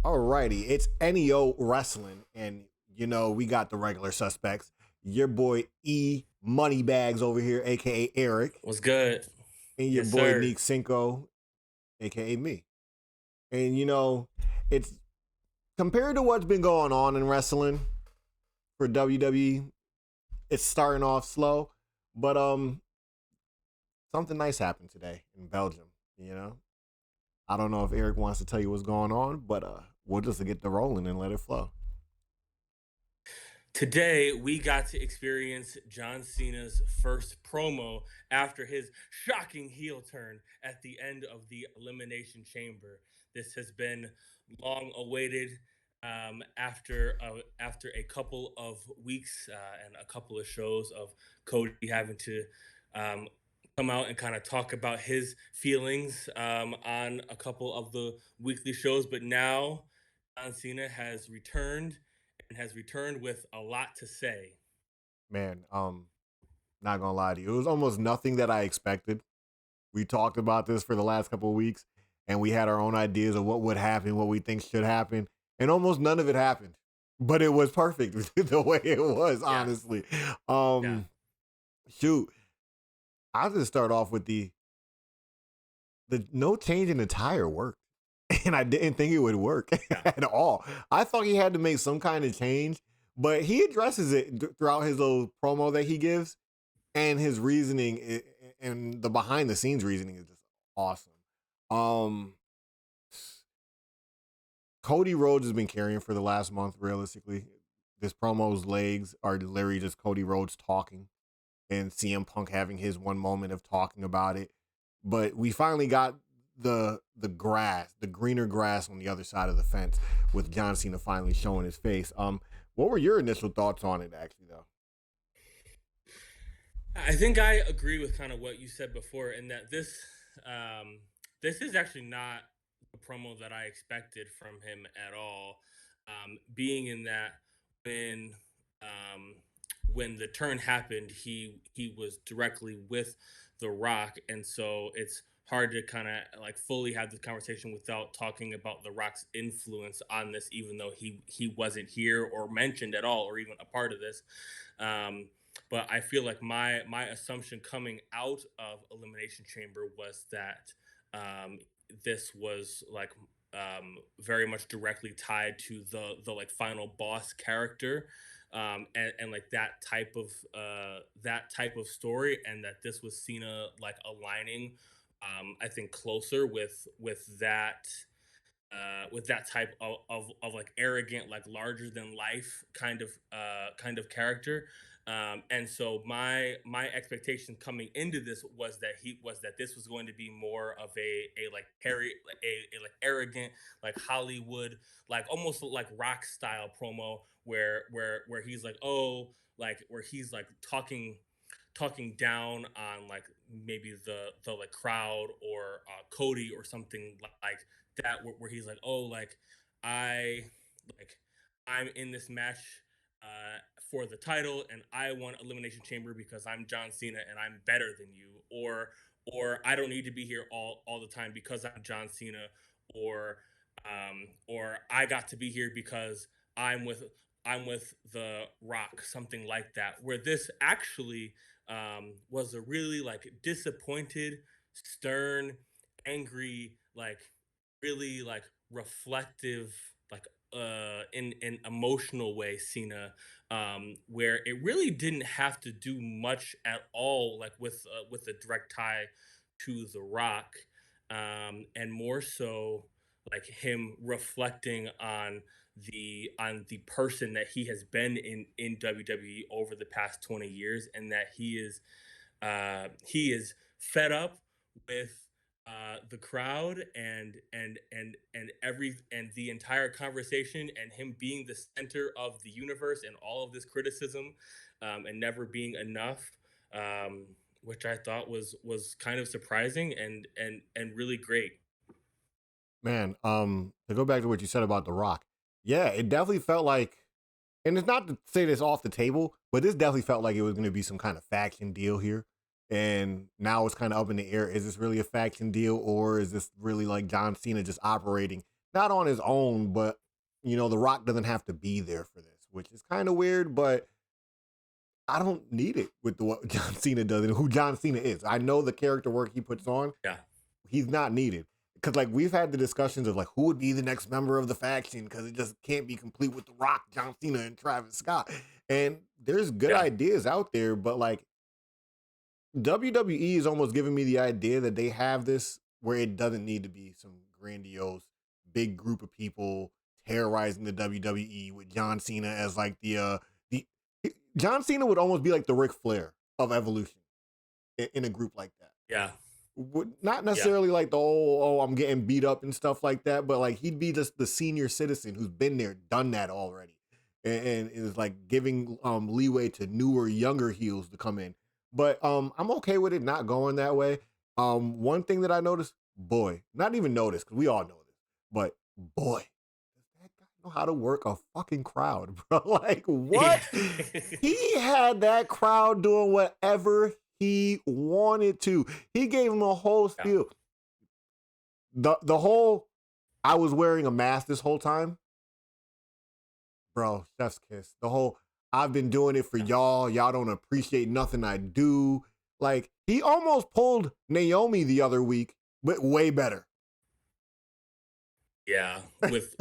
Alrighty, it's NEO Wrestling, and we got the regular suspects. Your boy E Moneybags over here, aka Eric, Was good. and your Yes, boy sir. NeekCinco, aka me. And it's compared to what's been going on in wrestling for WWE, it's starting off slow, but something nice happened today in Belgium. You know, I don't know if Eric wants to tell you what's going on, but we'll just get the rolling and let it flow. Today, we got to experience John Cena's first promo after his shocking heel turn at the end of the Elimination Chamber. This has been long awaited after a couple of weeks and a couple of shows of Cody having to um, come out and kind of talk about his feelings on a couple of the weekly shows. But now, John Cena has returned and has returned with a lot to say. Man, not gonna lie to you, it was almost nothing that I expected. We talked about this for the last couple of weeks, and we had our own ideas of what would happen, what we think should happen, and almost none of it happened. But it was perfect the way it was, Yeah, honestly. yeah, Shoot, I'll just start off with the no change in the tire worked. And I didn't think it would work yeah. at all. I thought he had to make some kind of change, but he addresses it throughout his little promo that he gives, and his reasoning and the behind the scenes reasoning is just awesome. Um, Cody Rhodes has been carrying for the last month. Realistically, this promo's legs are literally just Cody Rhodes talking and CM Punk having his one moment of talking about it. But we finally got the grass, the greener grass on the other side of the fence, with John Cena finally showing his face. What were your initial thoughts on it, actually, though? I think I agree with kind of what you said before, in that this is actually not the promo that I expected from him at all. Being in that when um, when the turn happened, he was directly with The Rock, and so it's hard to kind of like fully have this conversation without talking about The Rock's influence on this, even though he wasn't here or mentioned at all or even a part of this. Um, but I feel like my assumption coming out of Elimination Chamber was that um, this was like very much directly tied to the like final boss character, and like that type of story, and that this was Cena like aligning, I think, closer with that type of like arrogant, like larger than life kind of character. And so my expectation coming into this was that this was going to be more of a like a like arrogant, like Hollywood, like almost like rock style promo, where he's like, oh, like where he's like talking down on like maybe the like crowd or Cody or something like that, where he's like, oh, I like I'm in this match for the title, and I won Elimination Chamber because I'm John Cena and I'm better than you, or I don't need to be here all the time because I'm John Cena, or I got to be here because I'm with I'm with The Rock, something like that. Where this actually was a really like disappointed, stern, angry, like really like reflective, like in an emotional way, Cena, where it really didn't have to do much at all, like with a direct tie to The Rock, and more so like him reflecting on the person that he has been in WWE over the past 20 years, and that he is fed up with the crowd and the entire conversation, and him being the center of the universe and all of this criticism, and never being enough, um, which I thought was kind of surprising and really great. Man, to go back to what you said about The Rock, yeah, it definitely felt like, and it's not to say this off the table, but this definitely felt like it was going to be some kind of faction deal here. And now it's kind of up in the air. Is this really a faction deal, or is this really like John Cena just operating not on his own, but you know, The Rock doesn't have to be there for this, which is kind of weird, but I don't need it with what John Cena does and who John Cena is. I know the character work he puts on. Yeah. He's not needed. Because like we've had the discussions of like who would be the next member of the faction because it just can't be complete with The Rock, John Cena, and Travis Scott. And there's good ideas out there, but like WWE is almost giving me the idea that they have this where it doesn't need to be some grandiose big group of people terrorizing the WWE with John Cena as like the John Cena would almost be like the Ric Flair of Evolution in a group like that. Yeah. Not necessarily like the oh I'm getting beat up and stuff like that, but like he'd be just the senior citizen who's been there, done that already, and is like giving leeway to newer, younger heels to come in. But I'm okay with it not going that way. One thing that I noticed, boy, not even noticed because we all know this, but boy, does that guy know how to work a fucking crowd, bro? Like what? He had that crowd doing whatever he wanted to. He gave him a whole spiel. The whole I was wearing a mask this whole time. Bro, chef's kiss. The whole I've been doing it for y'all. Y'all don't appreciate nothing I do. Like he almost pulled Naomi the other week, but way better. Yeah, with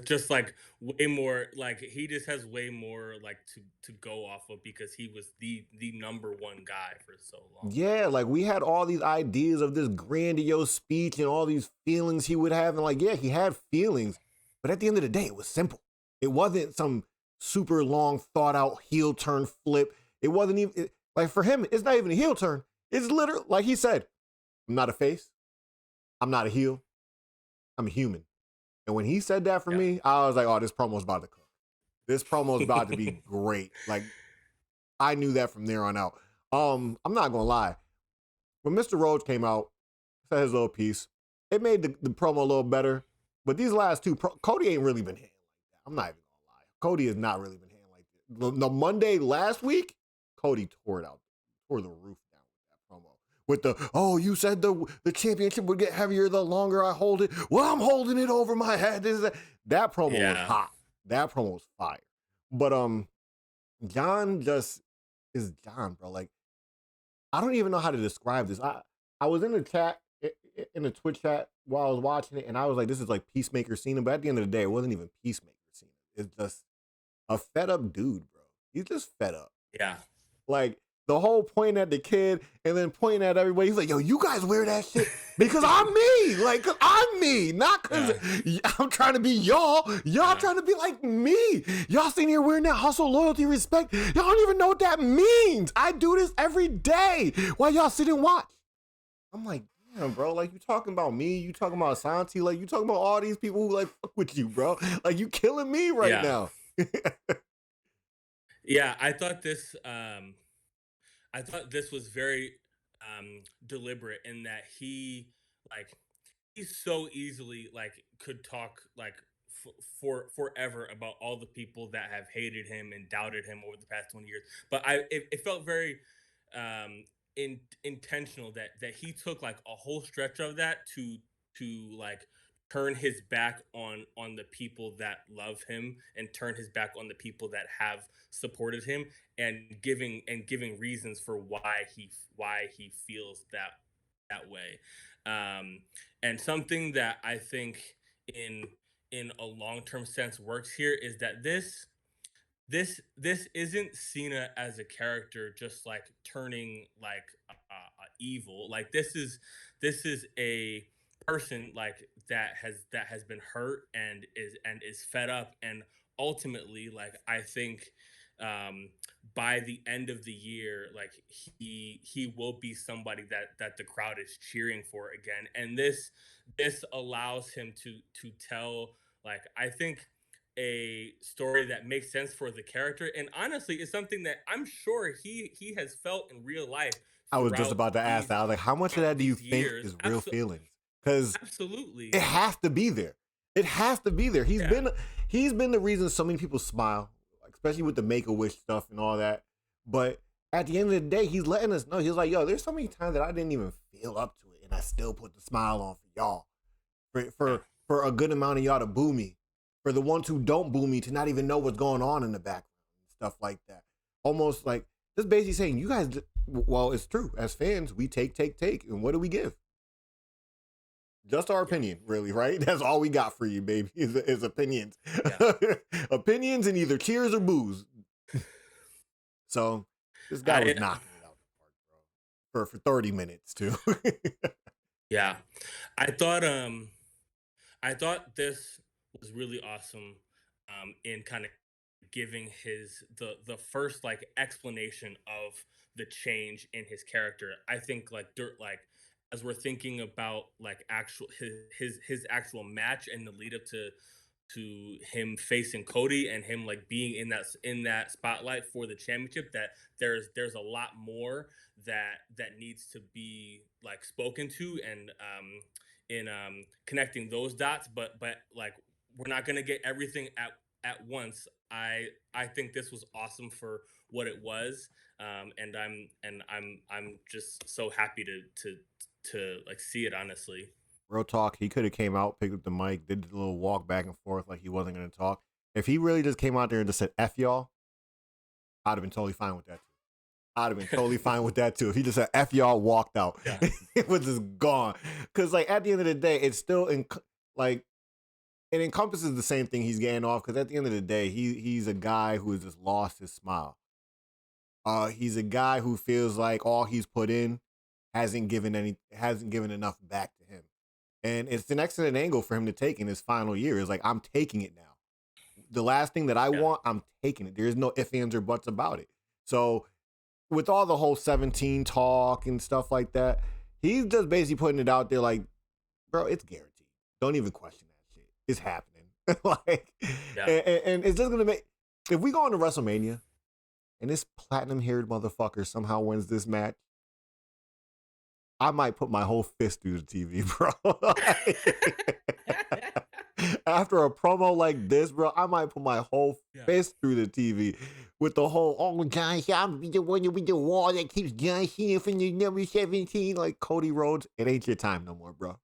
just like way more, like he just has way more like to go off of because he was the number one guy for so long. Yeah, like we had all these ideas of this grandiose speech and all these feelings he would have, and like yeah, he had feelings, but at the end of the day, it was simple. It wasn't some super long thought out heel turn flip. It wasn't even like for him, it's not even a heel turn. It's literally like he said, "I'm not a face. I'm not a heel. I'm a human." And when he said that for me, I was like, oh, this promo's about to cook. This promo's about to be great. Like, I knew that from there on out. I'm not gonna lie. When Mr. Rhodes came out, said his little piece, it made the promo a little better. But these last two, Cody ain't really been handling like that. I'm not even gonna lie. Cody has not really been handling like that. The Monday last week, Cody tore the roof down with that promo. With the, oh, you said the championship would get heavier the longer I hold it. Well, I'm holding it over my head. That promo was hot. That promo was fire. But John just is John, bro. Like, I don't even know how to describe this. I was in the chat, in the Twitch chat while I was watching it, and I was like, this is like Peacemaker Cena. But at the end of the day, it wasn't even Peacemaker Cena. It's just a fed up dude, bro. He's just fed up. Yeah. Like, the whole pointing at the kid and then pointing at everybody. He's like, yo, you guys wear that shit because I'm me. Like, cause I'm me. Not because I'm trying to be y'all. Y'all trying to be like me. Y'all sitting here wearing that hustle, loyalty, respect. Y'all don't even know what that means. I do this every day while y'all sit and watch. I'm like, damn, bro. Like, you talking about me. You talking about Asante. Like, you talking about all these people who, like, fuck with you, bro. Like, you killing me right now. Yeah, I thought this was very deliberate in that he so easily like could talk like for forever about all the people that have hated him and doubted him over the past 20 years. But it felt very intentional that he took like a whole stretch of that to like turn his back on the people that love him and turn his back on the people that have supported him and giving reasons for why he feels that way. And something that I think in a long-term sense works here is that this isn't Cena as a character just like turning like evil. Like this is a person like that has been hurt and is fed up, and ultimately like I think by the end of the year like he will be somebody that the crowd is cheering for again, and this allows him to tell like I think a story that makes sense for the character, and honestly is something that I'm sure he has felt in real life. I was just about to ask that. I was like, how much of that do you think is real feelings? Because absolutely it has to be there. It has to be there. He's been the reason so many people smile, especially with the Make-A-Wish stuff and all that. But at the end of the day, he's letting us know. He's like, yo, there's so many times that I didn't even feel up to it, and I still put the smile on for y'all. for a good amount of y'all to boo me, for the ones who don't boo me to not even know what's going on in the background and stuff like that. Almost like just basically saying, you guys, well, it's true. As fans, we take. And what do we give? Just our Yeah. opinion, really, right? That's all we got for you, baby, is opinions. Yeah. Opinions and either cheers or boos. So this guy was I knocking it out the park, bro. For 30 minutes too. yeah. I thought this was really awesome in kind of giving his the first like explanation of the change in his character. I think like like as we're thinking about like actual his actual match and the lead up to him facing Cody and him like being in that spotlight for the championship, that there's a lot more that needs to be like spoken to and in connecting those dots, but like we're not going to get everything at once. I think this was awesome for what it was, and I'm just so happy to like see it honestly. Real talk, he could have came out, picked up the mic, did the little walk back and forth like he wasn't going to talk. If he really just came out there and just said F y'all, I'd have been totally fine with that too. I'd have been totally fine with that too. If he just said F y'all, walked out, Yeah, it was just gone. Because like at the end of the day, it's still like it encompasses the same thing he's getting off. Because at the end of the day, he's a guy who has just lost his smile. He's a guy who feels like all he's put in hasn't given enough back to him. And it's an excellent angle for him to take in his final year. Is like, I'm taking it now. The last thing that I yeah, want, I'm taking it. There's no ifs, ands, or buts about it. So with all the whole 17 talk and stuff like that, he's just basically putting it out there like, bro, it's guaranteed. Don't even question that shit. It's happening. Like, yeah. and it's just gonna make, if we go into WrestleMania and this platinum haired motherfucker somehow wins this match, I might put my whole fist through the TV, bro. After a promo like this, bro, I might put my whole Yeah. fist through the TV with the whole, oh, John Cena, I'm the one with the wall that keeps John Cena from the number 17, like Cody Rhodes. It ain't your time no more, bro.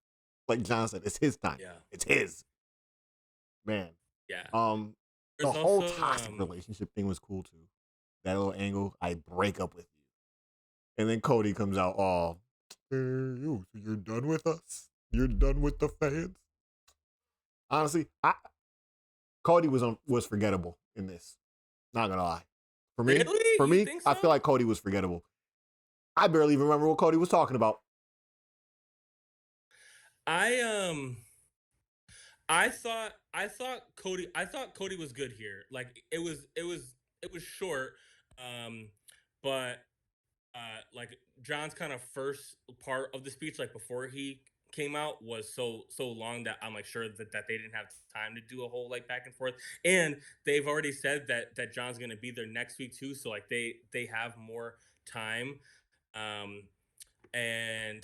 Like John said, it's his time. Yeah. It's his. Man. Yeah. Um, the There's whole also toxic relationship thing was cool too. That little angle, I break up with you. And then Cody comes out, oh, so you're done with us? You're done with the fans? Honestly, Cody was forgettable in this. Not gonna lie. really, For you me, think I feel so? like Cody was forgettable. I barely even remember what Cody was talking about. I I thought Cody was good here. Like it was short, um, but like John's kind of first part of the speech, like before he came out, was so long that I'm like sure that they didn't have time to do a whole like back and forth. And they've already said that John's gonna be there next week too, so like they have more time. Um, and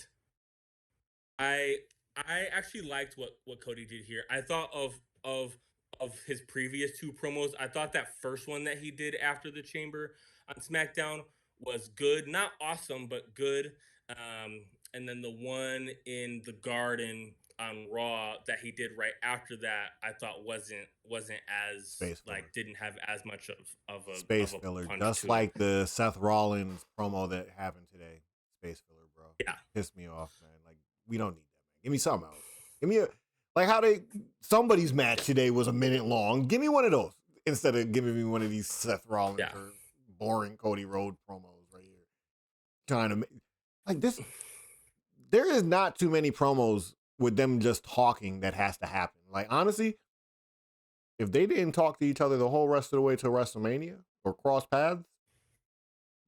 I I actually liked what Cody did here. I thought of his previous two promos. I thought that first one that he did after the Chamber on SmackDown was good, not awesome, but good. And then the one in the Garden on Raw that he did right after that, I thought wasn't as Space filler. like didn't have as much Space of a filler. punch Just to it. like the Seth Rollins promo that happened today. Space filler, bro. Yeah, Pissed me off, man. Like, we don't need that, man. Give me something else. Give me a, like how somebody's match today was a minute long. Give me one of those instead of giving me one of these Seth Rollins yeah, or boring Cody Rhodes promos right here. Trying to make, like this, there is not too many promos with them just talking that has to happen. Like, honestly, if they didn't talk to each other the whole rest of the way to WrestleMania or cross paths,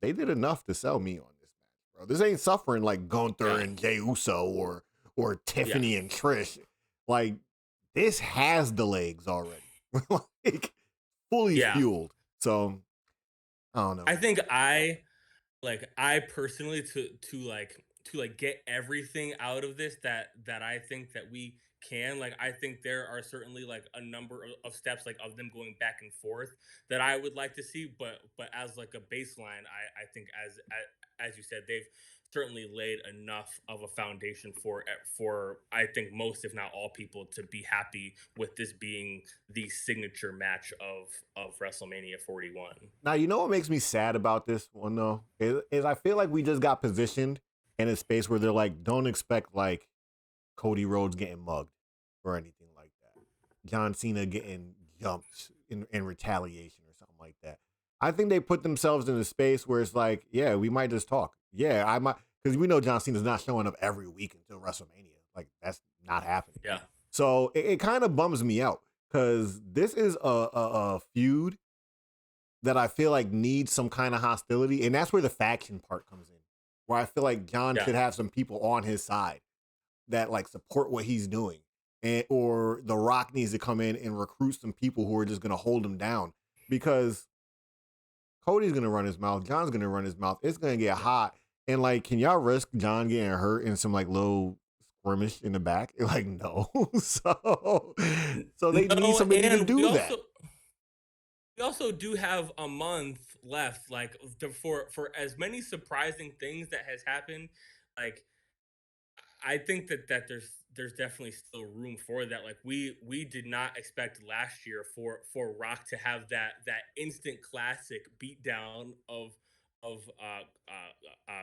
they did enough to sell me on this match, bro. This ain't suffering like Gunther yeah, and Jey Uso or yeah, Tiffany and Trish. Like, this has the legs already. Like, fully yeah. fueled. So I don't know, I man. think I personally to like get everything out of this that I think that we can, like I think there are certainly like a number of steps like of them going back and forth that I would like to see, but as like a baseline, I think as you said, certainly laid enough of a foundation for I think most, if not all, people to be happy with this being the signature match of WrestleMania 41. Now, you know what makes me sad about this one though is I feel like we just got positioned in a space where they're like, don't expect like Cody Rhodes getting mugged or anything like that. John Cena getting jumped in retaliation or something like that. I think they put themselves in a space where it's like, yeah, we might just talk. Yeah, I might, because we know John Cena's not showing up every week until WrestleMania. Like that's not happening. Yeah, So it kind of bums me out because this is a feud that I feel like needs some kind of hostility, and that's where the faction part comes in. Where I feel like John yeah, should have some people on his side that like support what he's doing, and or The Rock needs to come in and recruit some people who are just gonna hold him down because Cody's gonna run his mouth, John's gonna run his mouth. It's gonna get hot, and like, can y'all risk John getting hurt in some like little skirmish in the back? Like, no. So they need no, somebody to and do that. we also do have a month left, like for as many surprising things that has happened. Like I think that there's definitely still room for that. Like we did not expect last year for Rock to have that instant classic beatdown of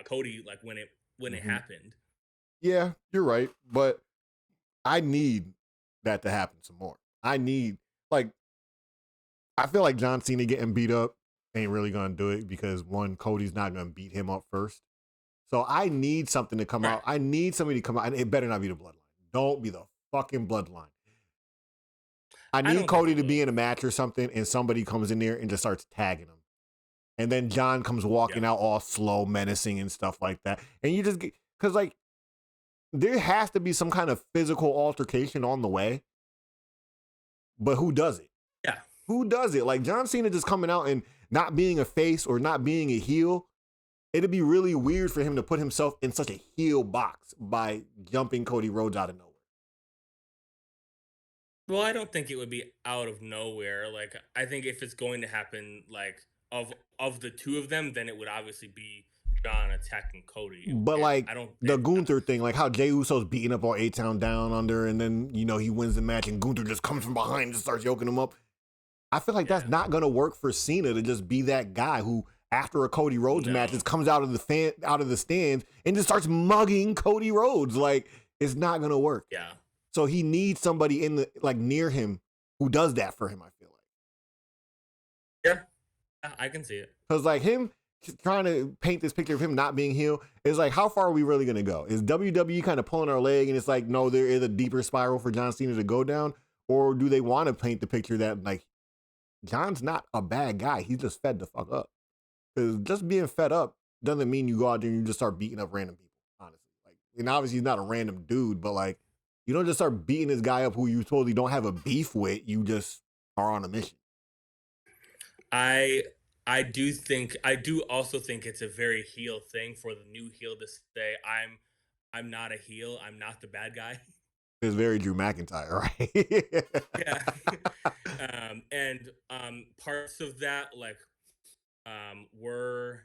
Cody, like when it Mhm. happened. Yeah, you're right, but I need that to happen some more. I need like I feel like John Cena getting beat up ain't really gonna do it because one, Cody's not gonna beat him up first. So I need something to come Right. out. I need somebody to come out, and it better not be the bloodline. Don't be the fucking bloodline. I I need don't think Cody it to be will. in a match or something, and somebody comes in there and just starts tagging him. And then John comes Yeah. walking out all slow, menacing, and stuff like that. And you just get, because like, there has to be some kind of physical altercation on the way, but who does it? Yeah. Who does it? Like John Cena just coming out and not being a face or not being a heel. It'd be really weird for him to put himself in such a heel box by jumping Cody Rhodes out of nowhere. Well, I don't think it would be out of nowhere. Like I think if it's going to happen, like of the two of them, then it would obviously be John attacking Cody. But like I don't. the Gunther thing, like how Jey Uso's beating up on A-Town Down Under, and then he wins the match, and Gunther just comes from behind and just starts yoking him up. I feel like that's Yeah. not gonna work for Cena to just be that guy who, after a Cody Rhodes match, No. just comes out of the stands and just starts mugging Cody Rhodes. Like it's not gonna work. Yeah. So he needs somebody in the like near him who does that for him. I feel like. Yeah. I can see it. Because like him trying to paint this picture of him not being heel is like, how far are we really gonna go? Is WWE kind of pulling our leg and it's like, no, there is a deeper spiral for John Cena to go down? Or do they want to paint the picture that like John's not a bad guy, he's just fed the fuck up? Because just being fed up doesn't mean you go out there and you just start beating up random people, honestly. Like, and obviously he's not a random dude, but like you don't just start beating this guy up who you totally don't have a beef with, you just are on a mission. I I do also think it's a very heel thing for the new heel to say I'm not a heel. I'm not the bad guy. It's very Drew McIntyre, right? Yeah. And parts of that like were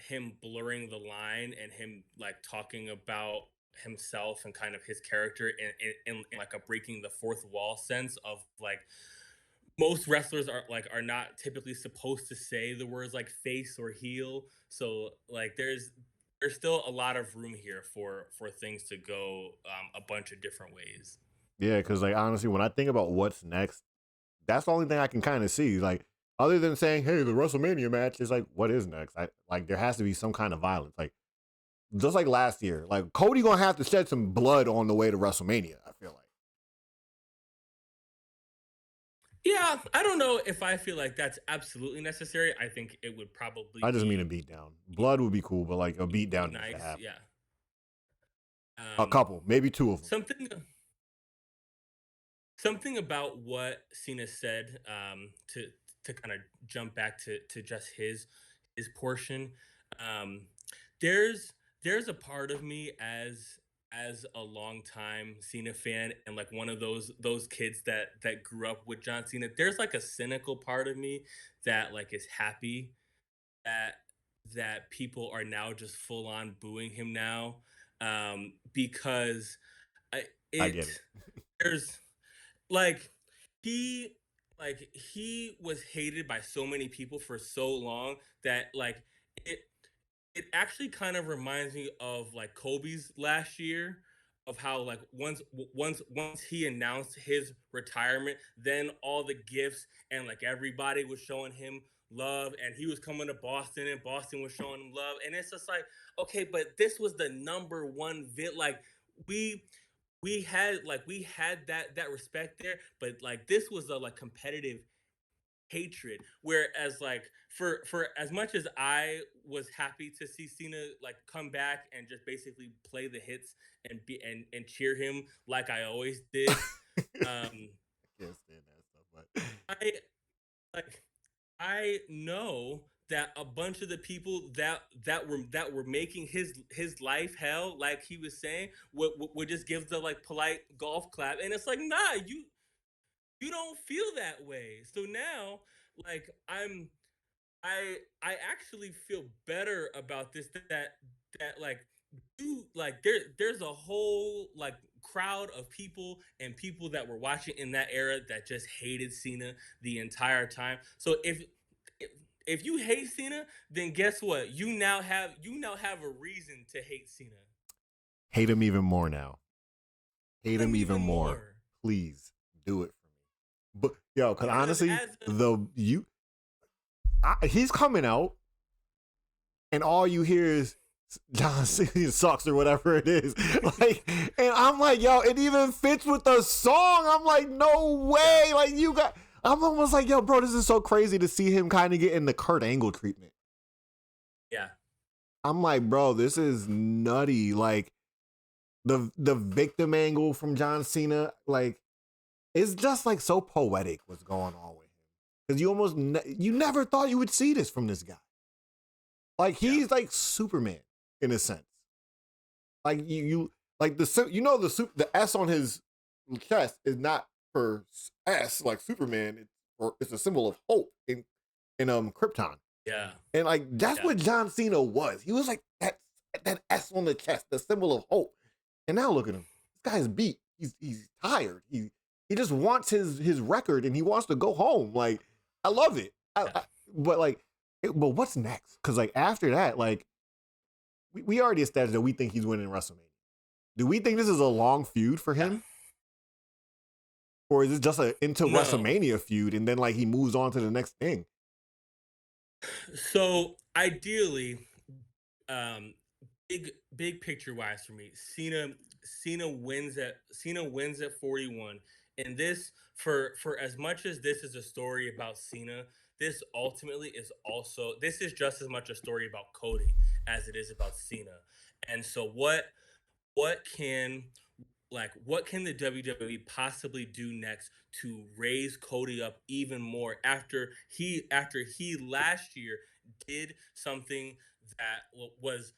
him blurring the line and him like talking about himself and kind of his character in like a breaking the fourth wall sense of like most wrestlers are not typically supposed to say the words like face or heel, so like there's still a lot of room here for things to go a bunch of different ways. Yeah, because like honestly, when I think about what's next, that's the only thing I can kind of see. Like, other than saying, "Hey, the WrestleMania match," is like, what is next? I like there has to be some kind of violence. Like just like last year, like Cody gonna have to shed some blood on the way to WrestleMania. I feel like. Yeah, I don't know if I feel like that's absolutely necessary. I think it would probably I just mean a be beatdown. Blood would be cool, but like a beatdown needs to nice. happen. Yeah. A Um, couple, maybe two of them. something something about what Cena said to kind of jump back to just his portion. Um, there's a part of me as a longtime Cena fan and like one of those kids that grew up with John Cena. There's like a cynical part of me that like is happy that that people are now just full on booing him now, because I, I it get it. there's like he he was hated by so many people for so long that it it actually kind of reminds me of like Kobe's last year, of how like once he announced his retirement, then all the gifts and like everybody was showing him love, and he was coming to Boston and Boston was showing him love, and it's just like, okay, but this was the number one like we we had that respect there, but like this was a like competitive hatred. Whereas like for as much as I was happy to see Cena like come back and just basically play the hits and be and cheer him like I always did, um Can't stand that stuff, but I like I know that a bunch of the people that were making his life hell, like he was saying, would just give the like polite golf clap, and it's like, nah, you don't feel that way. So now, like I actually feel better about this, that like you like there's a whole like crowd of people and people that were watching in that era that just hated Cena the entire time. So if, if you hate Cena, then guess what? You now have a reason to hate Cena. hate him even more now. Hate Hate him him even even more. more. Please do it for me. But yo, because Because honestly, as a he's coming out, and all you hear is John Cena sucks or whatever it is. Like, and I'm like, yo, it even fits with the song. I'm like, no way. yeah, Like, I'm almost like, yo, bro, this is so crazy to see him kind of get in the Kurt Angle treatment. yeah, I'm like, bro, this is nutty. Like, the victim angle from John Cena, like, it's just like so poetic what's going on with him. Because you never thought you would see this from this guy. Like, yeah, he's like Superman in a sense. Like you like the S on his chest is not for S like Superman. It's a symbol of hope in Krypton. yeah, And like that's yeah, what John Cena was. He was like that S on the chest, the symbol of hope. And now look at him. This guy's beat. He's tired. He just wants his record and he wants to go home. Like I love it. yeah. But like, but what's next? Because like after that, like we already established that we think he's winning WrestleMania. Do we think this is a long feud for Yeah. him? Or is it just a into No. WrestleMania feud and then like he moves on to the next thing? So ideally, um, big picture wise for me, Cena wins at 41, and this for as much as this is a story about Cena, this ultimately is also this is just as much a story about Cody as it is about Cena. And so what can what can the WWE possibly do next to raise Cody up even more after he last year did something that was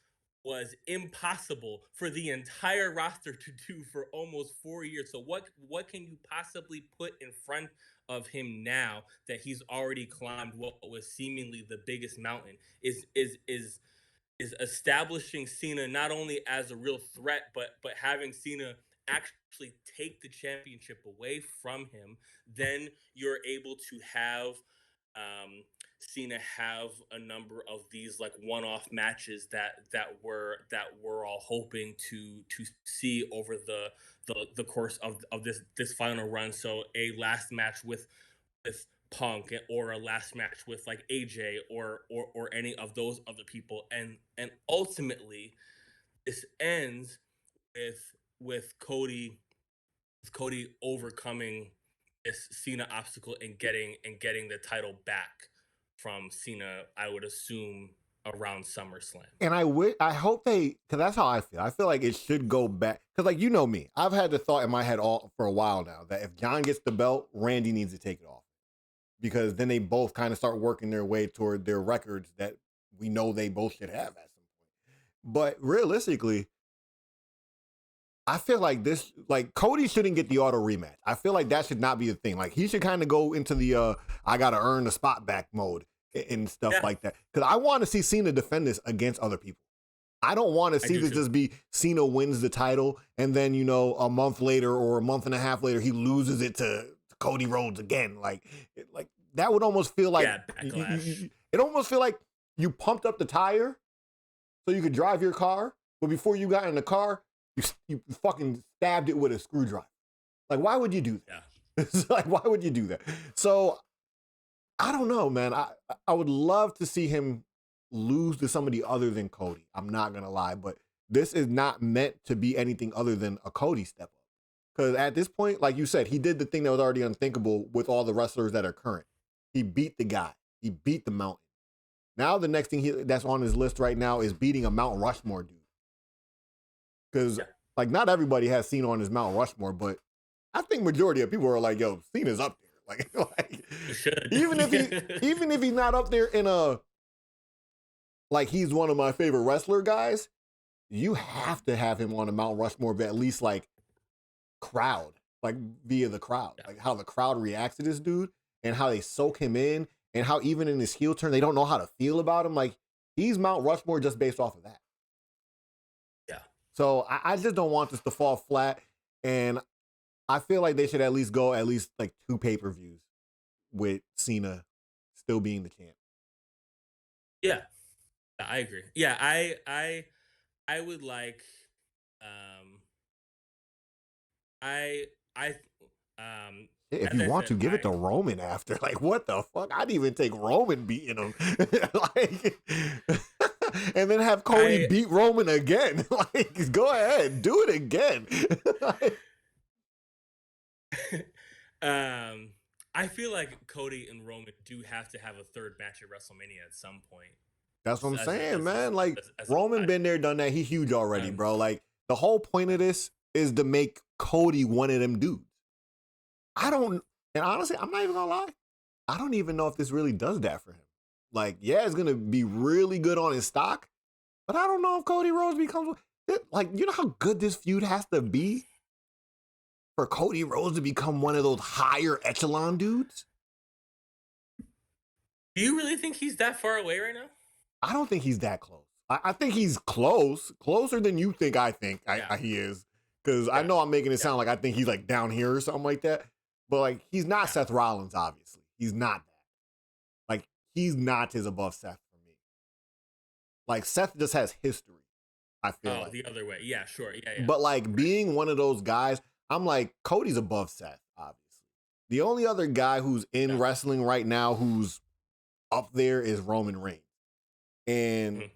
impossible for the entire roster to do for almost 4 years. So what can you possibly put in front of him now that he's already climbed what was seemingly the biggest mountain? Is establishing Cena not only as a real threat, but having Cena actually take the championship away from him. Then you're able to have Cena have a number of these like one-off matches that we're all hoping to see over the course of this final run. So a last match with Punk, or a last match with like AJ or any of those other people, and ultimately this ends with with Cody with Cody overcoming this Cena obstacle and getting the title back from Cena. I would assume around SummerSlam. And I hope because that's how I feel. I feel like it should go back because like you know me, I've had the thought in my head all for a while now that if John gets the belt, Randy needs to take it off because then they both kind of start working their way toward their records that we know they both should have at some point. But realistically, I feel like Cody shouldn't get the auto rematch. I feel like that should not be a thing. Like he should kind of go into the I gotta earn the spot back mode and stuff Yeah, like that. Because I want to see Cena defend this against other people. I don't want to I see do this too. just be Cena wins the title and then, a month later or a month and a half later, he loses it to Cody Rhodes again. Like that would almost feel like Yeah, backlash. it almost feel like you pumped up the tire so you could drive your car, but before you got in the car, you fucking stabbed it with a screwdriver. Like, why would you do that? Yeah. It's like, why would you do that? So I don't know, man. I would love to see him lose to somebody other than Cody. I'm not gonna lie, but this is not meant to be anything other than a Cody step up. Because at this point, like you said, he did the thing that was already unthinkable with all the wrestlers that are current. He beat the guy. He beat the mountain. Now the next thing that's on his list right now is beating a Mount Rushmore dude. Because Yeah. like not everybody has Cena on his Mount Rushmore, but I think majority of people are like, yo, Cena's up there. Like You should. even if he's not up there in a like he's one of my favorite wrestler guys, you have to have him on a Mount Rushmore, but at least like crowd, like via the crowd, Yeah. like how the crowd reacts to this dude and how they soak him in and how even in his heel turn, they don't know how to feel about him. Like he's Mount Rushmore just based off of that. Yeah. So I just don't want this to fall flat. And I feel like they should at least go at least like 2 pay-per-views with Cena still being the champ. Yeah. I agree. Yeah, I would like um I If as you I want said, to give it to Roman after, like what the fuck? I'd even take Roman beating him, like, and then have Cody I beat Roman again. Like, go ahead, do it again. um I feel like Cody and Roman do have to have a third match at WrestleMania at some point. That's what I'm As a saying, man. Like as a Roman fight. been there, done that. He huge already, Um, bro. Like the whole point of this is to make Cody one of them dudes. I don't, and honestly, I'm not even gonna lie. I don't even know if this really does that for him. Like, yeah, it's gonna be really good on his stock, but I don't know if Cody Rhodes becomes like, you know how good this feud has to be for Cody Rhodes to become one of those higher echelon dudes? do you really think he's that far away right now? I don't think he's that close. I think he's close, closer than you think. I think Yeah. he is, because I Yeah. know I'm making it Yeah. sound like I think he's like down here or something like that. But like, he's not Yeah. Seth Rollins. Obviously, he's not that. Like, he's not his above Seth for me. Like, Seth just has history, I feel Oh, like. the other way. Yeah, sure. Yeah, yeah. But like being one of those guys, I'm like, Cody's above Seth, obviously. The only other guy who's in Yeah. wrestling right now who's up there is Roman Reigns. And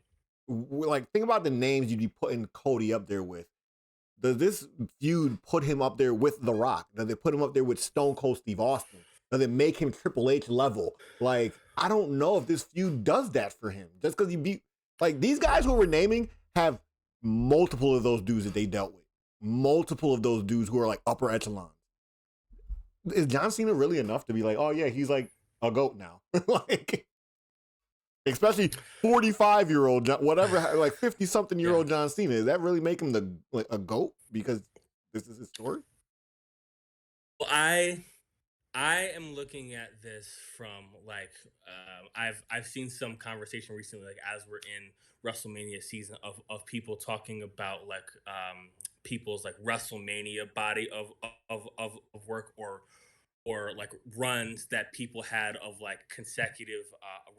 like, think about the names you'd be putting Cody up there with. Does this feud put him up there with The Rock? Does it put him up there with Stone Cold Steve Austin? Does it make him Triple H level? Like, I don't know if this feud does that for him. Just because he beat, like, these guys who we're naming have multiple of those dudes that they dealt with. Multiple of those dudes who are like upper echelons. Is John Cena really enough to be like, oh yeah, he's like a GOAT now? Like, especially 45-year-old, whatever, like 50-something-year-old John Cena. Does that really make him a GOAT because this is his story? Well, I am looking at this from like I've seen some conversation recently, like as we're in WrestleMania season, of people talking about like people's like WrestleMania body of work, or like runs that people had of like consecutive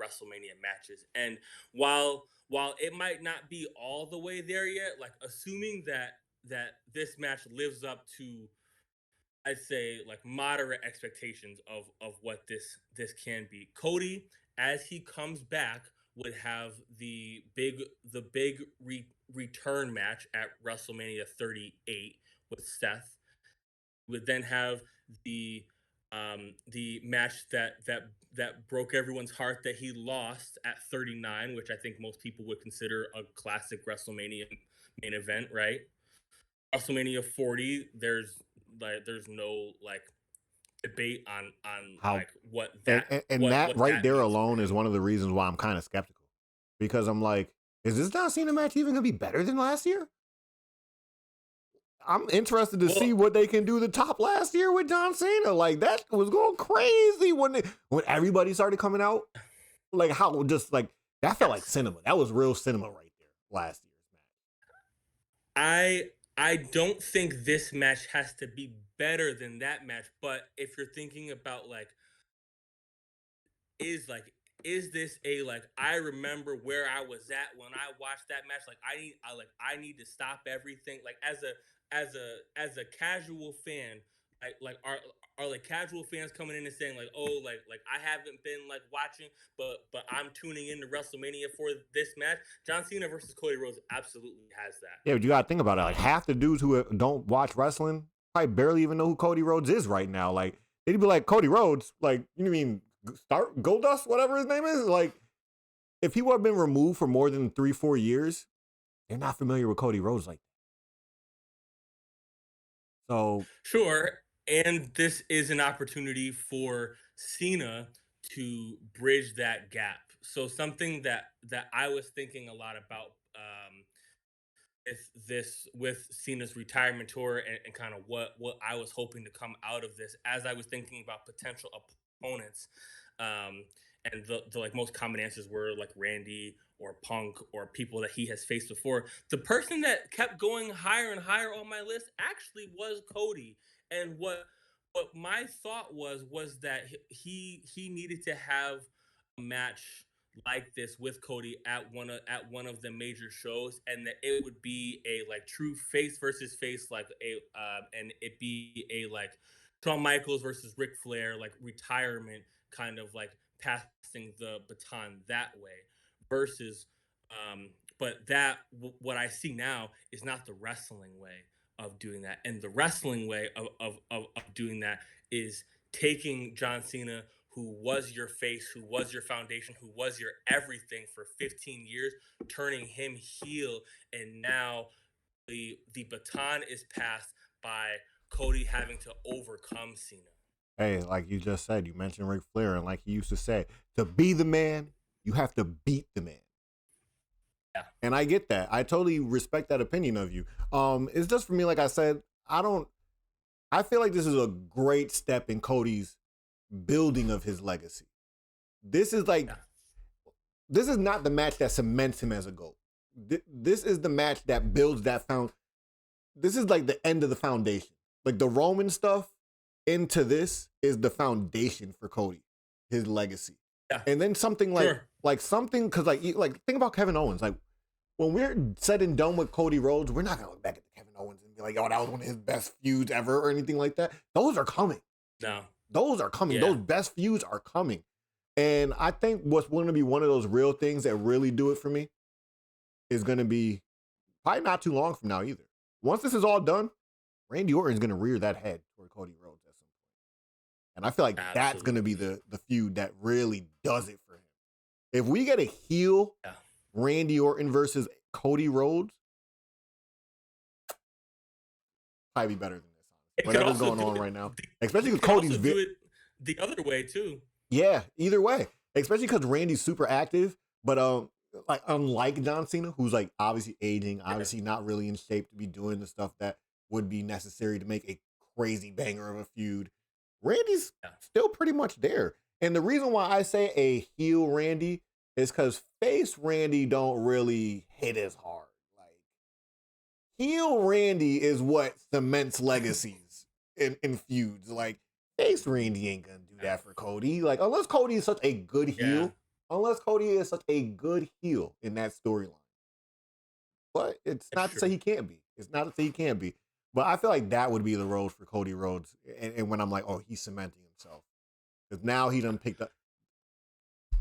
WrestleMania matches. And while it might not be all the way there yet, like assuming that this match lives up to, I'd say, like moderate expectations of what this can be. Cody, as he comes back, would have the big return match at WrestleMania 38 with Seth. Would then have the match that broke everyone's heart that he lost at 39, which I think most people would consider a classic WrestleMania main event, right? WrestleMania 40, there's no like debate on How like what and, that and, and what that what right that there means for alone is him. one of the reasons why I'm kind of skeptical, because I'm like, is this John Cena match even gonna be better than last year? I'm interested to see Well, what they can do to top last year with John Cena. Like, that was going crazy when everybody started coming out. Like how just like that felt like Yes. cinema. That was real cinema right there last year's match. I I don't think this match has to be better than that match, but if you're thinking about is like is this a like I remember where I was at when I watched that match, like I need to stop everything, like as a casual fan, like are like casual fans coming in and saying like, oh, like I haven't been like watching, but I'm tuning in to WrestleMania for this match. John Cena versus Cody Rhodes absolutely has that. Yeah, but you gotta think about it. Like half the dudes who don't watch wrestling probably barely even know who Cody Rhodes is right now. Like they'd be like, Cody Rhodes, like you mean start Goldust, whatever his name is. Like if he would have been removed for more than 3-4 years, they're not familiar with Cody Rhodes. Like so, Sure. And this is an opportunity for Cena to bridge that gap. So something that I was thinking a lot about with Cena's retirement tour and kind of what I was hoping to come out of this as I was thinking about potential opponents. Um, and the like most common answers were like Randy or Punk or people that he has faced before. The person that kept going higher and higher on my list actually was Cody. And what my thought was that he needed to have a match like this with Cody at one of the major shows, and that it would be a like true face versus face, like a and it be a like Shawn Michaels versus Ric Flair, like retirement kind of like passing the baton that way, versus but what I see now is not the wrestling way of doing that, and the wrestling way of doing that is taking John Cena, who was your face, who was your foundation, who was your everything for 15 years, turning him heel, and now the baton is passed by Cody having to overcome Cena. hey, like you just said, you mentioned Ric Flair, and like he used to say, to be the man, you have to beat the man. Yeah, And I get that. I totally respect that opinion of you. It's just for me, like I said, I feel like this is a great step in Cody's building of his legacy. This is like yeah, this is not the match that cements him as a GOAT. This is the match that builds that found. This is like the end of the foundation. Like the Roman stuff into this is the foundation for Cody, his legacy. yeah. And then something Sure. like something because like think about Kevin Owens. Like when we're said and done with Cody Rhodes, we're not gonna look back at Kevin Owens and be like, "Yo, that was one of his best feuds ever" or anything like that. Those are coming. No. Those are coming. Yeah. Those best feuds are coming. And I think what's going to be one of those real things that really do it for me is going to be probably not too long from now either. Once this is all done, Randy Orton's going to rear that head toward Cody Rhodes at some point. And I feel like that's going to be Absolutely. the feud that really does it for him. If we get a heel Yeah. Randy Orton versus Cody Rhodes, probably be better than this. It could Whatever's also going do on it. right now, He especially because could Cody's also do it the other way too. yeah, either way. Especially because Randy's super active, but like unlike John Cena, who's like obviously aging, Yeah. obviously not really in shape to be doing the stuff that would be necessary to make a crazy banger of a feud. Randy's Yeah. still pretty much there. And the reason why I say a heel Randy is because face Randy don't really hit as hard. Like heel Randy is what cements legacies in feuds. Like face Randy ain't gonna do that for Cody. Like unless Cody is such a good Yeah. heel, unless Cody is such a good heel in that storyline. But it's That's not to say true. he can't be. It's not to say he can't be. But I feel like that would be the road for Cody Rhodes. And when I'm like, oh, he's cementing himself. Because now he done picked up.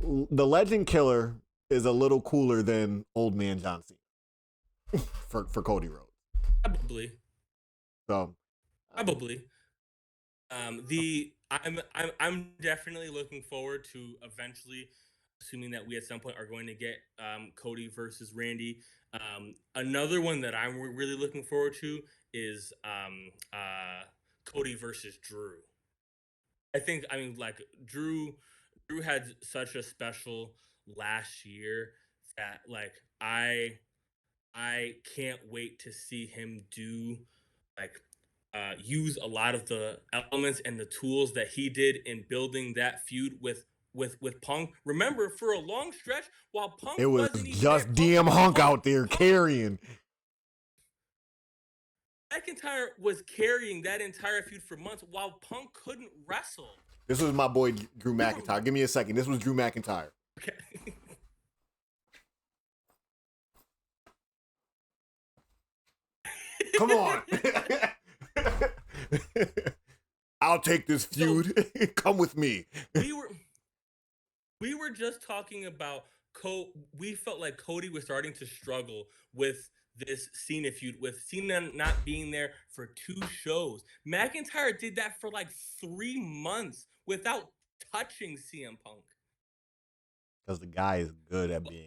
The Legend Killer is a little cooler than Old Man John Cena for Cody Rhodes. Probably. So Probably. The I'm definitely looking forward to eventually, assuming that we at some point are going to get Cody versus Randy. Another one that I'm really looking forward to is Cody versus Drew. I mean like Drew had such a special last year that like I can't wait to see him do like use a lot of the elements and the tools that he did in building that feud with with Punk. Remember, for a long stretch, while Punk It was wasn't even there, just DM Hunk out there carrying. McIntyre was carrying that entire feud for months while Punk couldn't wrestle. This was my boy Drew McIntyre. Give me a second. This was Drew McIntyre. Okay. Come on. I'll take this feud. So, come with me. We were just talking about we felt like Cody was starting to struggle with this Cena feud, with Cena not being there for 2 shows. McIntyre did that for like 3 months without touching CM Punk. Because the guy is good at being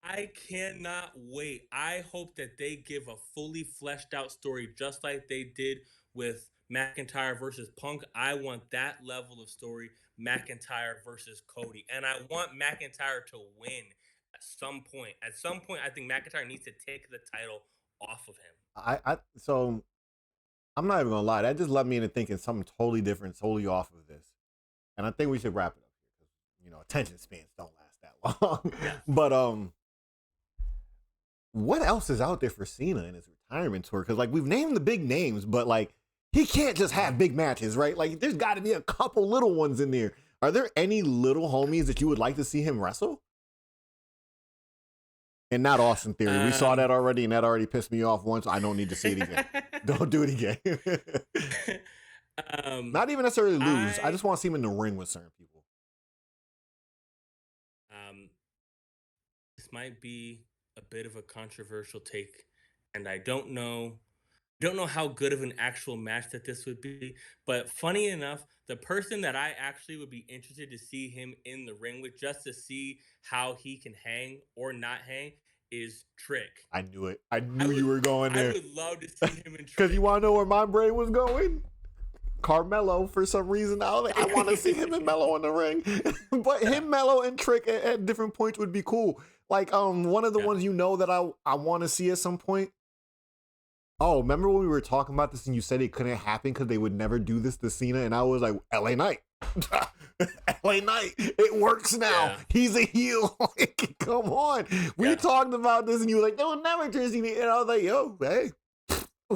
I cannot wait. I hope that they give a fully fleshed out story just like they did with McIntyre versus Punk. I want that level of story, McIntyre versus Cody. And I want McIntyre to win at some point. At some point, I think McIntyre needs to take the title off of him. So I'm not even gonna lie, that just led me into thinking something totally different, totally off of this. And I think we should wrap it up here because attention spans don't last that long. Yeah. But what else is out there for Cena in his retirement tour? Because like we've named the big names, but like he can't just have big matches, right? Like there's got to be a couple little ones in there. Are there any little homies that you would like to see him wrestle? And not Austin Theory. We saw that already, and that already pissed me off once. I don't need to see it again. Don't do it again. Not even necessarily lose. I just want to see him in the ring with certain people. This might be a bit of a controversial take, and I don't know how good of an actual match that this would be, but funny enough, the person that I actually would be interested to see him in the ring with, just to see how he can hang or not hang, is Trick. I knew it. I knew you were going there. I would love to see him in Trick. Because you want to know where my brain was going? Carmelo, for some reason. I want to see him and Melo in the ring. But him, Melo, and Trick at different points would be cool. Like one of the ones that I want to see at some point. Oh, remember when we were talking about this and you said it couldn't happen because they would never do this to Cena? And I was like, LA Knight. LA Knight. It works now. Yeah. He's a heel. Come on. We talked about this and you were like, they'll never turn Cena. And I was like, yo, hey,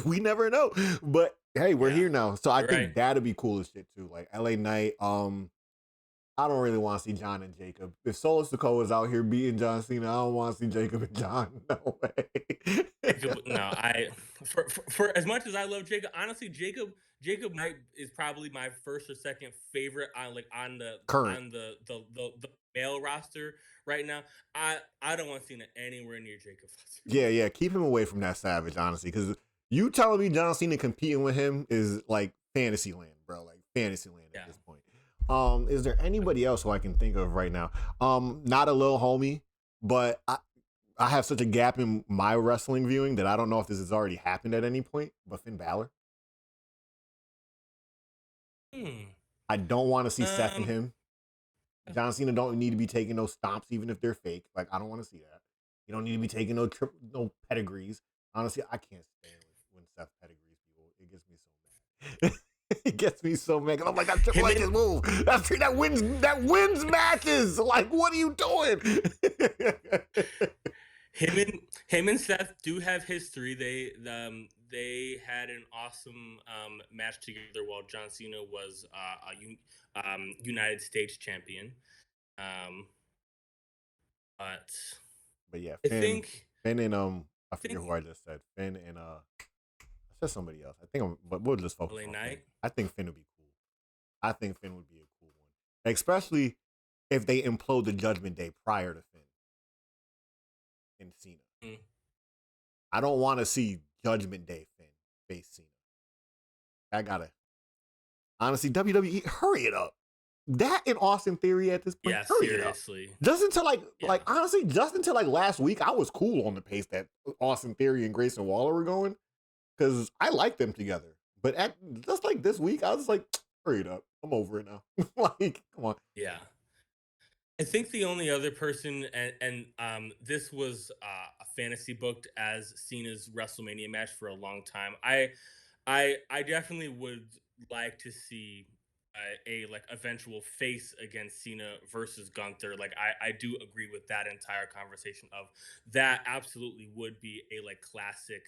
we never know. But hey, we're here now. So I think that'd be cool as shit too. Like LA Knight. I don't really want to see John and Jacob. If Solo Sikoa is out here beating John Cena, I don't want to see Jacob and John. No way. No, for as much as I love Jacob, honestly, Jacob Knight is probably my first or second favorite on the male roster right now. I don't want Cena anywhere near Jacob. Yeah, keep him away from that savage, honestly, because you telling me John Cena competing with him is like fantasy land, bro. Like fantasy land at this point. Is there anybody else who I can think of right now? Not a little homie, but I have such a gap in my wrestling viewing that I don't know if this has already happened at any point, but Finn Balor. I don't want to see Seth and him. John Cena don't need to be taking those stomps, even if they're fake. Like, I don't want to see that. You don't need to be taking no pedigrees. Honestly, I can't stand when Seth pedigrees people. It gets me so mad. It gets me so mad. I'm like, that's Triple H's move. That wins matches. Like, what are you doing? Him and Seth do have history. They had an awesome match together while John Cena was a United States champion. But yeah, Finn and I forget who I just said. Finn and I said somebody else. But we'll just focus on Finn. I think Finn would be cool. I think Finn would be a cool one, especially if they implode the Judgment Day prior to Finn and Cena. I don't want to see Judgment Day Finn face Cena. I gotta honestly, WWE, hurry it up. That in Austin Theory at this point, hurry seriously. It up. Just until honestly, just until last week, I was cool on the pace that Austin Theory and Grayson Waller were going. Because I like them together. But just like this week, I was like, hurry it up. I'm over it now. Like, come on. Yeah. I think the only other person, and this was a fantasy booked as Cena's WrestleMania match for a long time. I definitely would like to see a like eventual face against Cena versus Gunther. Like I do agree with that entire conversation of that absolutely would be a like classic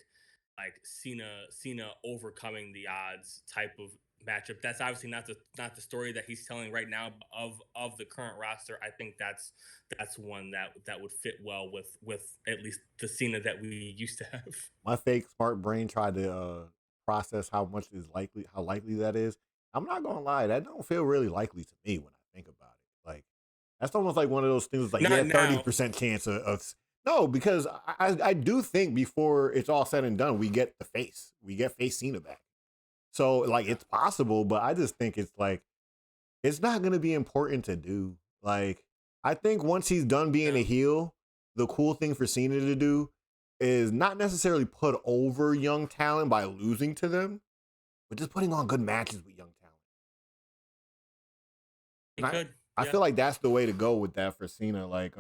like Cena overcoming the odds type of matchup. That's obviously not the story that he's telling right now of the current roster. I think that's one that would fit well with at least the Cena that we used to have. My fake smart brain tried to process how likely that is. I'm not gonna lie, that don't feel really likely to me when I think about it. Like that's almost like one of those things like, yeah, Not now. 30% chance of no, because I do think before it's all said and done, we get face Cena back. So like Yeah. it's possible, but I just think it's like it's not gonna be important to do. Like, I think once he's done being a No. heel, the cool thing for Cena to do is not necessarily put over young talent by losing to them, but just putting on good matches with young talent. He And could. I Yeah. feel like that's the way to go with that for Cena. Like,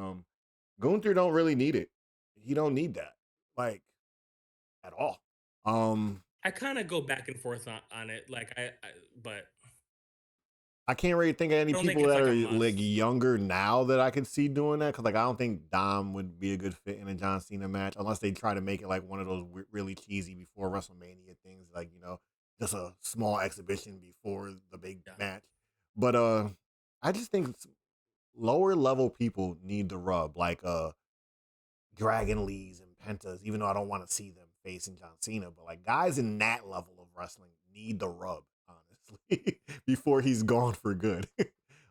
Gunther don't really need it. He don't need that. Like, at all. Um, I kind of go back and forth on it. Like but I can't really think of any I don't think people it's that like are a like must. younger now that I could see doing that. Cause like I don't think Dom would be a good fit in a John Cena match unless they try to make it like one of those really cheesy before WrestleMania things, like just a small exhibition before the big Yeah. match. But I just think lower level people need the rub, like Dragon Lees and Pentas. Even though I don't want to see them facing John Cena, but like guys in that level of wrestling need the rub, honestly, before he's gone for good.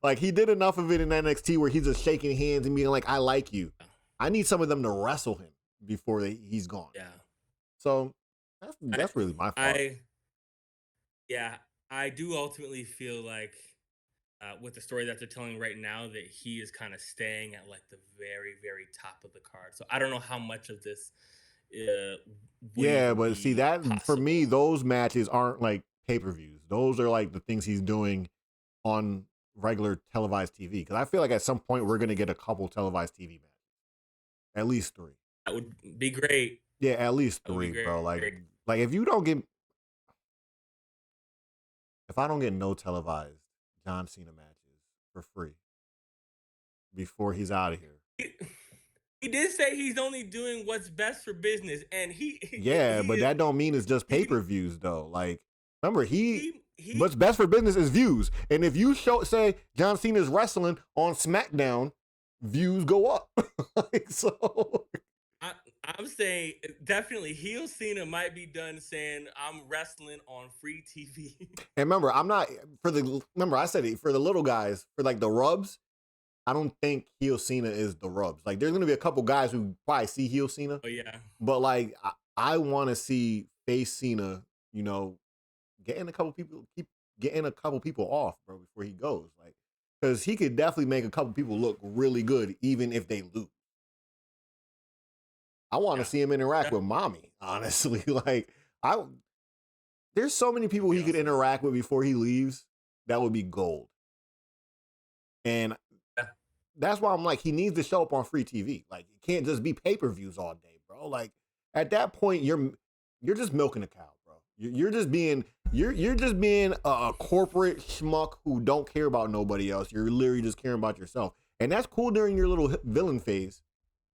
Like he did enough of it in NXT where he's just shaking hands and being like, "I like you." I need some of them to wrestle him before he's gone. Yeah. So I that's really my thought. I yeah, I do ultimately feel like with the story that they're telling right now that he is kind of staying at like the very very top of the card. So I don't know how much of this uh, would Yeah, even but see be that for me, possible. those matches aren't like pay-per-views. Those are like the things he's doing on regular televised TV. Because I feel like at some point we're gonna get a couple televised TV matches, at least three. That would be great. Yeah, at least That would be three, bro. great. Like if I don't get no televised John Cena matches for free before he's out of here. He did say he's only doing what's best for business, and Yeah, he but is that don't mean it's just he pay-per-views though. Like, remember he what's best for business is views. And if you say John Cena's wrestling on SmackDown, views go up. Like so I, I'm saying definitely heel Cena might be done saying I'm wrestling on free TV. and remember, I'm not remember I said it for the little guys, for like the rubs, I don't think heel Cena is the rubs. Like there's gonna be a couple guys who probably see heel Cena, Oh yeah, but like I want to see face Cena, you know, keep getting a couple people off, bro, before he goes. Like, because he could definitely make a couple people look really good, even if they lose. I want to yeah, see him interact yeah. with mommy, honestly. Like, I there's so many It'd people be he could awesome. interact with before he leaves. That would be gold. And Yeah, that's why I'm like, he needs to show up on free TV. Like, it can't just be pay-per-views all day, bro. Like, at that point, you're just milking a cow, bro. You're just being a corporate schmuck who don't care about nobody else. You're literally just caring about yourself, and that's cool during your little villain phase,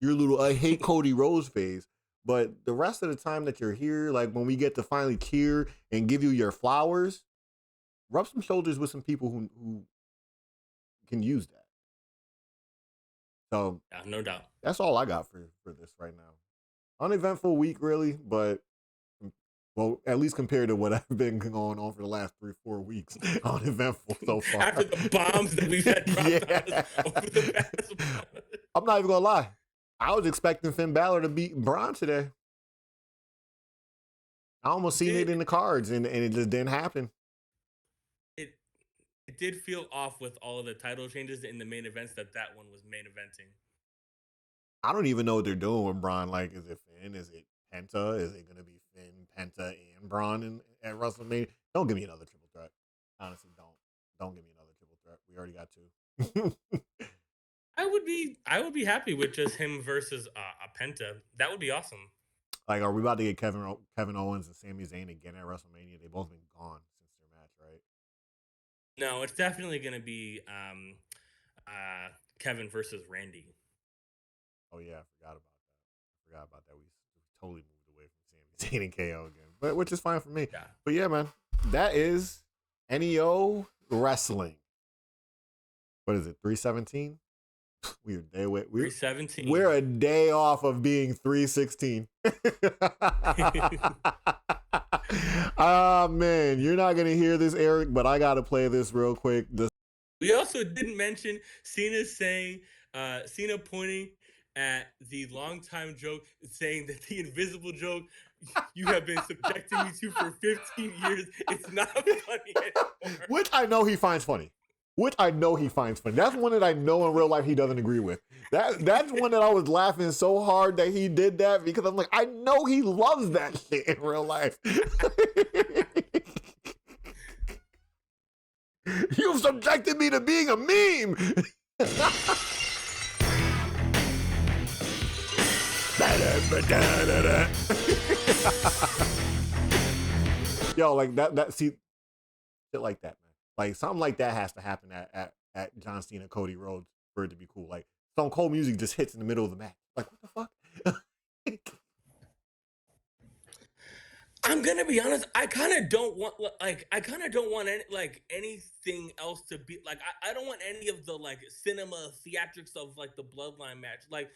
your little I hate Cody Rhodes phase. But the rest of the time that you're here, like when we get to finally cheer and give you your flowers, rub some shoulders with some people who can use that. So yeah, no doubt. that's all I got for this right now. Uneventful week, really, but well, at least compared to what I've been going on for the last 3 4 weeks, uneventful so After far. the bombs that we've had dropped on us Yeah, over the past month. I'm not even gonna lie. I was expecting Finn Balor to beat Braun today. I almost seen it in Did the cards, and it just didn't happen. it it did feel off with all of the title changes in the main events that one was main eventing. I don't even know what they're doing with Braun. Like, is it Finn? Is it Penta? Is it gonna be Finn, Penta, and Braun at WrestleMania? Don't give me another triple threat. Honestly, don't give me another triple threat. We already got two. I would be happy with just him versus a Penta. That would be awesome. Like, are we about to get Kevin Owens and Sami Zayn again at WrestleMania? They've both been gone since their match, right? No, it's definitely going to be Kevin versus Randy. Oh yeah, I forgot about that. I forgot about that. We totally moved away from Sami Zayn and KO again, but which is fine for me. Yeah. But yeah, man, that is NEO wrestling. What is it? 317. We're a day away. We're 317. a day off of being 316. Ah man, you're not gonna hear this, Eric, but I gotta play this real quick. We also didn't mention Cena pointing at the longtime joke, saying that the invisible joke you have been subjecting me to for 15 years, it's not funny anymore. Which I know he finds funny. That's one that I know in real life he doesn't agree with. That's one that I was laughing so hard that he did that because I'm like, I know he loves that shit in real life. You've subjected me to being a meme. Yo, like that see shit like that, man. Like something like that has to happen at John Cena Cody Rhodes for it to be cool. Like Stone Cold music just hits in the middle of the match. Like what the fuck? I'm gonna be honest. I kind of don't want anything else to be like. I don't want any of the like cinema theatrics of like the Bloodline match. Like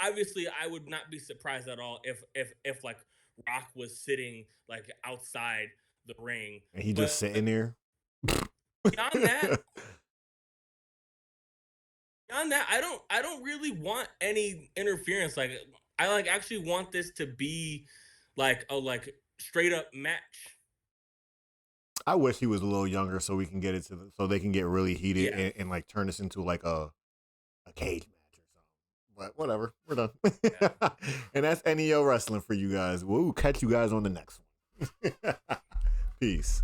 obviously, I would not be surprised at all if like Rock was sitting like outside the ring. And he just But sitting there. beyond that, I don't really want any interference. Like I like actually want this to be like a like straight up match. I wish he was a little younger so we can get it so they can get really heated Yeah. and like turn this into like a cage match or something. But whatever, we're done. Yeah. And that's NEO wrestling for you guys. We'll catch you guys on the next one. Peace.